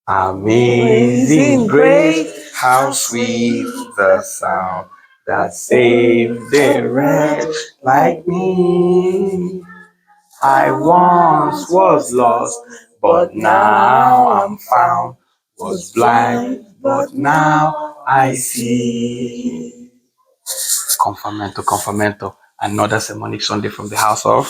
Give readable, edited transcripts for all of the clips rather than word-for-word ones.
Amazing grace, how sweet the sound that saved a wretch like me. I once was lost, but now I'm found. Was blind, but now I see. Confirmento, confirmento. Another sermonic Sunday from the house of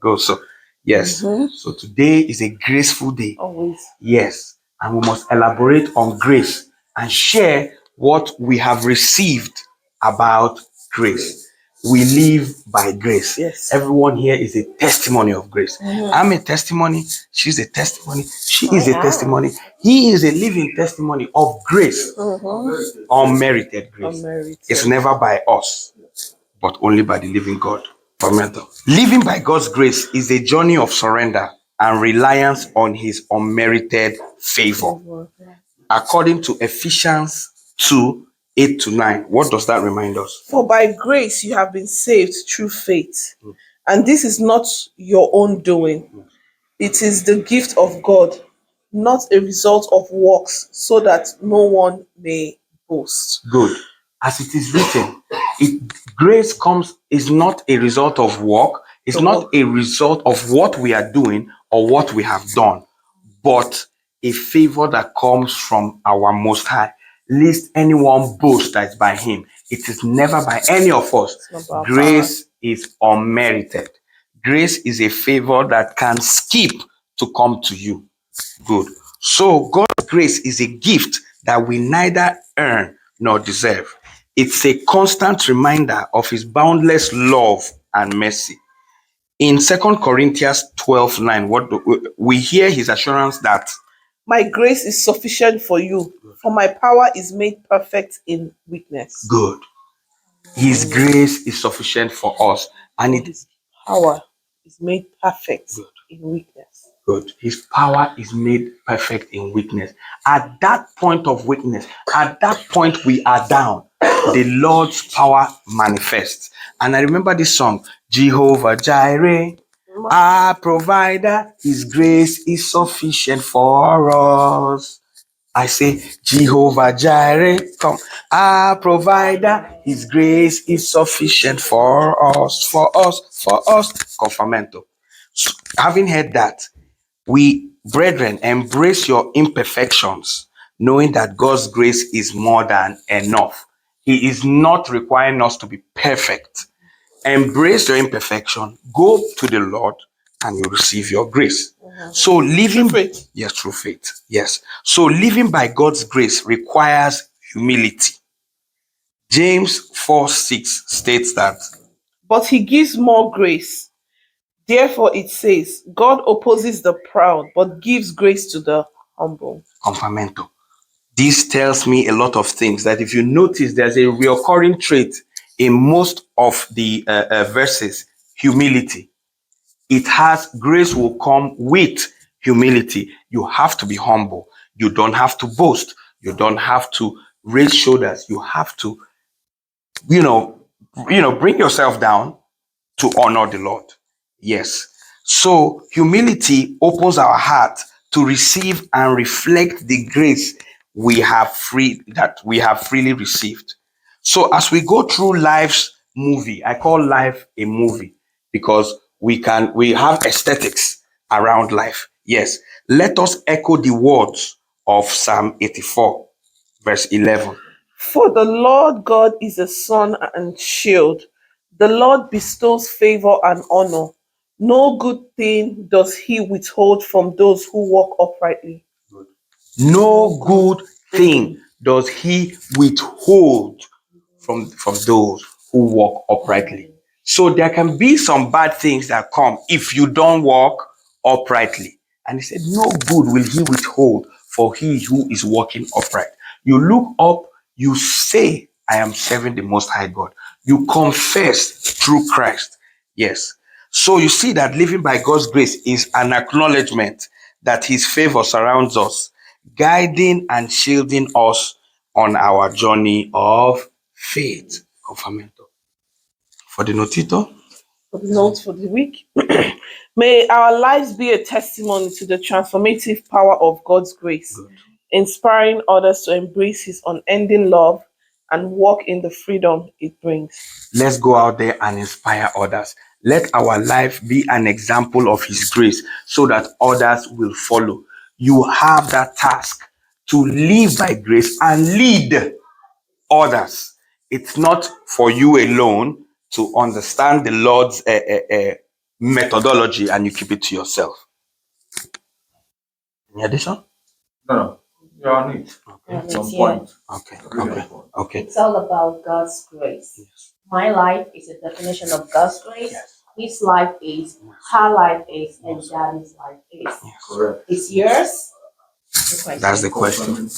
Go. So, yes. So today is a graceful day. Always. Yes. And we must elaborate on grace and share what we have received about grace. We live by grace. Yes. Everyone here is a testimony of grace. I'm a testimony. She's a testimony. She is a testimony. He is a living testimony of grace. Unmerited grace. Unmerited. It's never by us, but only by the living God. Living by God's grace is a journey of surrender and reliance on his unmerited favor. According to Ephesians 2:8-9, what does that remind us? For by grace you have been saved through faith. And this is not your own doing. It is the gift of God, not a result of works, so that no one may boast. Good. As it is written, grace is not a result of work. It's not a result of what we are doing or what we have done, but a favor that comes from our Most High. Lest anyone boast that is by him. It is never by any of us. Grace is unmerited. Grace is a favor that can skip to come to you. Good. So God's grace is a gift that we neither earn nor deserve. It's a constant reminder of his boundless love and mercy. In 2 Corinthians 12:9, we hear his assurance that my grace is sufficient for you, for my power is made perfect in weakness. Good. His grace is sufficient for us, and his power is made perfect in weakness. Good. His power is made perfect in weakness. At that point of weakness, at that point we are down, the Lord's power manifests. And I remember this song, Jehovah Jireh, our provider, his grace is sufficient for us. I say, Jehovah Jireh, come, our provider, his grace is sufficient for us. Confirmento. So, having heard that, we, brethren, embrace your imperfections, knowing that God's grace is more than enough. He is not requiring us to be perfect. Embrace your imperfection, go to the Lord, and you receive your grace. So living through faith. Yes, through faith. Yes. So living by God's grace requires humility. James 4:6 states that. But he gives more grace. Therefore it says, God opposes the proud, but gives grace to the humble. Confirmento. This tells me a lot of things, that if you notice, there's a recurring trait in most of the verses, humility. It has, grace will come with humility. You have to be humble. You don't have to boast. You don't have to raise shoulders. You have to, bring yourself down to honor the Lord. Yes. So humility opens our heart to receive and reflect the grace we have freely received. So as we go through life's movie, I call life a movie because we have aesthetics around life. Yes. Let us echo the words of Psalm 84, verse 11. For the Lord God is a sun and shield. The Lord bestows favor and honor. No good thing does he withhold from those who walk uprightly. No good thing does he withhold from those who walk uprightly. So there can be some bad things that come if you don't walk uprightly. And he said, no good will he withhold for he who is walking upright. You look up, you say, I am serving the Most High God. You confess through Christ. Yes. So you see that living by God's grace is an acknowledgement that his favor surrounds us, guiding and shielding us on our journey of faith. Confirmento. For the notito, for the note for the week. May our lives be a testimony to the transformative power of God's grace, inspiring others to embrace His unending love and walk in the freedom it brings. Let's go out there and inspire others. Let our life be an example of His grace so that others will follow. You have that task to live by grace and lead others. It's not for you alone to understand the Lord's methodology and you keep it to yourself. Any addition? No, you're on it. Okay. Some point. Okay. It's all about God's grace. Yes. My life is a definition of God's grace. Yes. His life is, her life is, and Daddy's life is. Correct. It's yours. That's the question.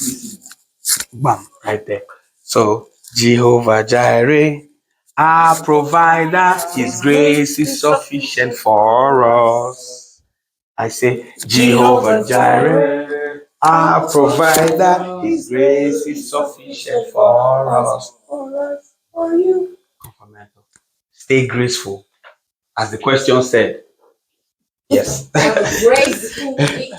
Bam, right there. So, Jehovah Jireh, our provider, His grace is sufficient for us. I say, Jehovah Jireh, our provider, His grace is sufficient for us. For you. Stay graceful. As the question said. Yes. Have a graceful week.